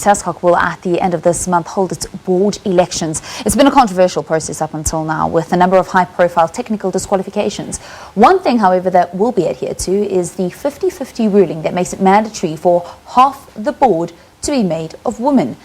SASCOC will, at the end of this month, hold its board elections. It's been a controversial process up until now, with a number of high-profile technical disqualifications. One thing, however, that will be adhered to is the 50-50 ruling that makes it mandatory for half the board to be made of women.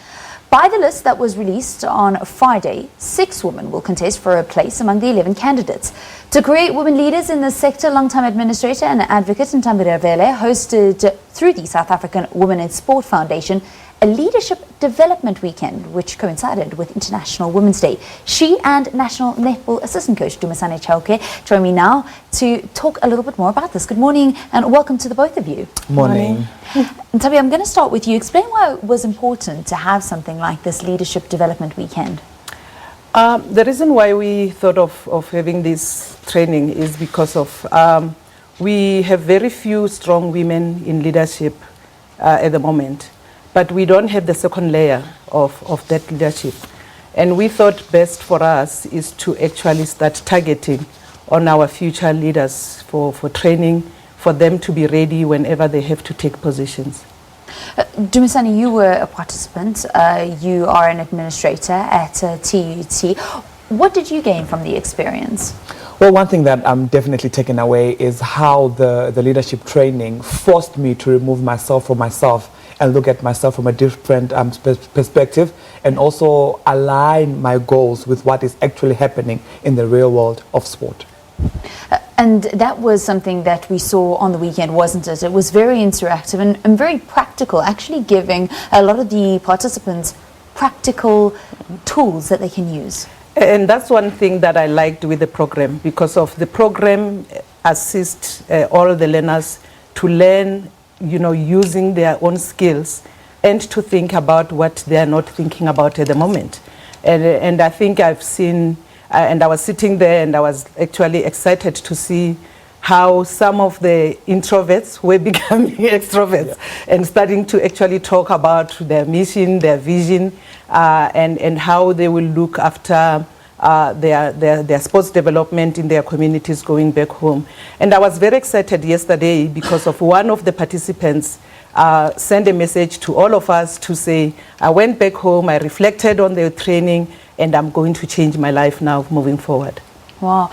By the list that was released on Friday, 6 women will contest for a place among the 11 candidates. To create women leaders in the sector, long-time administrator and advocate Ntambi Ravele hosted, through the South African Women in Sport Foundation, a leadership development weekend which coincided with International Women's Day. She and National Netball assistant coach Dumisani Chauke join me now to talk a little bit more about this. Good morning and welcome to the both of you. Morning. Ntambi, I'm going to start with you. Explain why it was important to have something like this leadership development weekend. The reason why we thought of having this training is because of we have very few strong women in leadership at the moment. But we don't have the second layer of that leadership. And we thought best for us is to actually start targeting on our future leaders for training, for them to be ready whenever they have to take positions. Dumisani, you were a participant. You are an administrator at TUT. What did you gain from the experience? Well, one thing that I'm definitely taking away is how the leadership training forced me to remove myself from myself and look at myself from a different perspective, and also align my goals with what is actually happening in the real world of sport. And that was something that we saw on the weekend, wasn't it? It was very interactive and very practical, actually giving a lot of the participants practical tools that they can use. And that's one thing that I liked with the program, because of the program assists all the learners to learn, using their own skills and to think about what they are not thinking about at the moment. And I think I've seen, and I was sitting there and I was actually excited to see how some of the introverts were becoming extroverts, and starting to actually talk about their mission, their vision, and how they will look after their sports development in their communities going back home. And I was very excited yesterday because of one of the participants sent a message to all of us to say, I went back home, I reflected on the training, and I'm going to change my life now moving forward. Wow.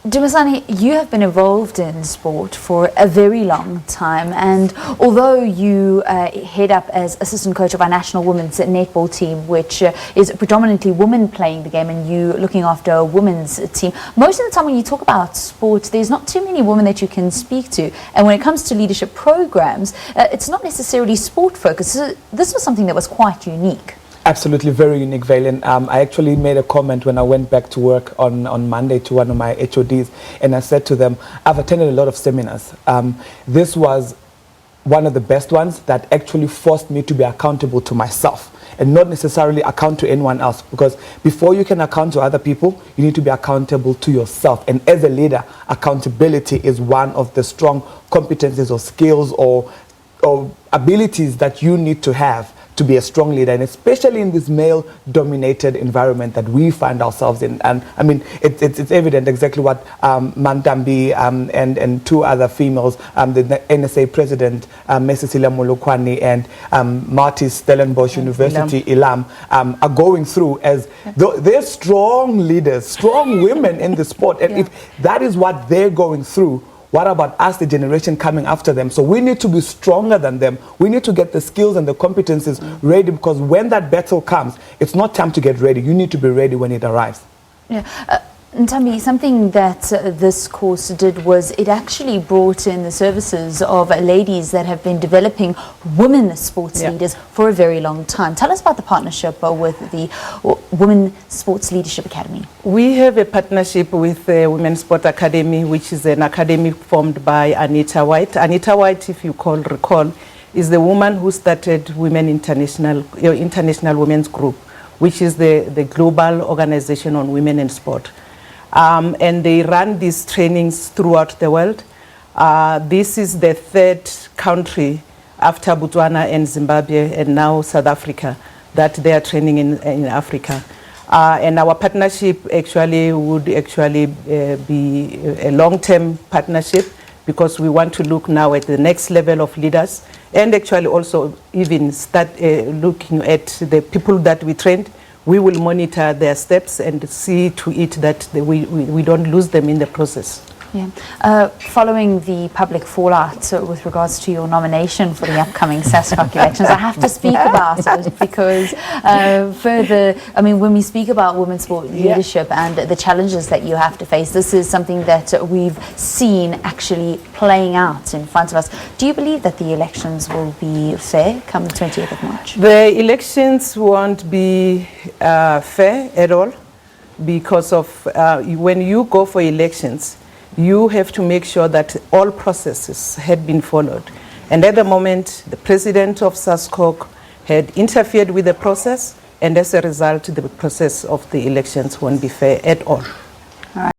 Dumisani, you have been involved in sport for a very long time, and although you head up as assistant coach of our national women's netball team, which is predominantly women playing the game, and you looking after a women's team, most of the time when you talk about sport, there's not too many women that you can speak to, and when it comes to leadership programs, it's not necessarily sport focused. So this was something that was quite unique. Absolutely, very unique, Valen. I actually made a comment when I went back to work on Monday to one of my HODs, and I said to them, I've attended a lot of seminars. This was one of the best ones that actually forced me to be accountable to myself and not necessarily account to anyone else, because before you can account to other people, you need to be accountable to yourself. And as a leader, accountability is one of the strong competencies or skills or abilities that you need to have to be a strong leader, and especially in this male-dominated environment that we find ourselves in. And I mean, it's evident exactly what Ntambi and 2 other females, the NSA president, Cecilia Molokwani, and Marty Stellenbosch University, Ilam, are going through as they're strong leaders, strong women in the sport. And if that is what they're going through, what about us, the generation coming after them? So we need to be stronger than them. We need to get the skills and the competencies ready, because when that battle comes, it's not time to get ready. You need to be ready when it arrives. Yeah. Ntambi, something that this course did was it actually brought in the services of ladies that have been developing women sports leaders for a very long time. Tell us about the partnership with the Women Sports Leadership Academy. We have a partnership with the Women's Sport Academy, which is an academy formed by Anita White. Anita White, if you recall, is the woman who started Women International Women's Group, which is the global organization on women in sport. And they run these trainings throughout the world. This is the 3rd country after Botswana and Zimbabwe and now South Africa that they are training in Africa. And our partnership actually would be a long-term partnership, because we want to look now at the next level of leaders and actually also even start looking at the people that we trained. We will monitor their steps and see to it that we don't lose them in the process. Yeah. Following the public fallout with regards to your nomination for the upcoming SASCOC elections, I have to speak about it because when we speak about women's sport leadership and the challenges that you have to face, this is something that we've seen actually playing out in front of us. Do you believe that the elections will be fair come the 20th of March? The elections won't be fair at all because of when you go for elections, you have to make sure that all processes had been followed. And at the moment, the president of SASCOC had interfered with the process, and as a result, the process of the elections won't be fair at all.